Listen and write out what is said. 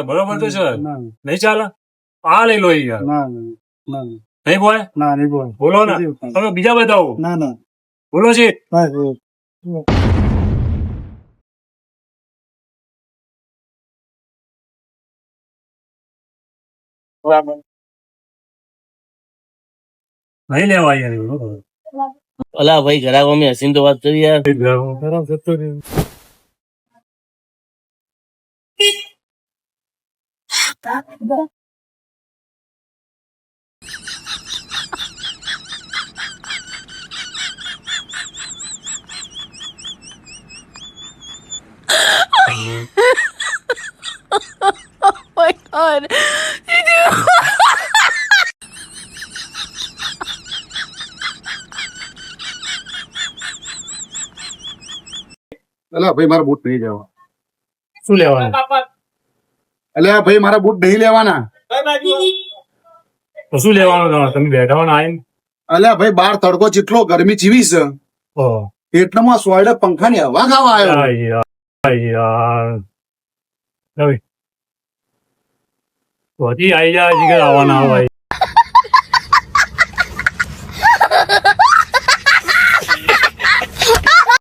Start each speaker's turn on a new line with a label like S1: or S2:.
S1: બરોબર તો છે
S2: ના
S1: નહીં ચાલે આ લઈ લો યાર
S2: ના ના
S1: નહીં બોય
S2: ના નહીં બોલ
S1: બોલો ને તમે બીજા બતાવો
S2: ના ના
S1: બોલો છે
S2: બસ
S1: નહીં લેવા યાર
S3: અલા ભાઈ ઘરાકો મેં હસીને તો વાત કરી યાર.
S1: ખરાબ થતો રહ્યો
S4: my god.
S2: અલા ભાઈ મારા બૂટ નહીં જવા
S1: શું લેવાનું
S2: અલ્યા ભાઈ મારા બૂટ નહીં લેવાના
S1: તો શું લેવાનું તમારે તમે બેઠા હો ને આવીને
S2: અલ્યા ભાઈ બાર તડકો ચીટલો ગરમી ચીવી છે
S1: ઓહ
S2: એટલામાં સોયડે પંખાની હવા ખાવા આવ્યો
S1: યાર રવિ તો હજી આવી જાય હજી આવવાના ભાઈ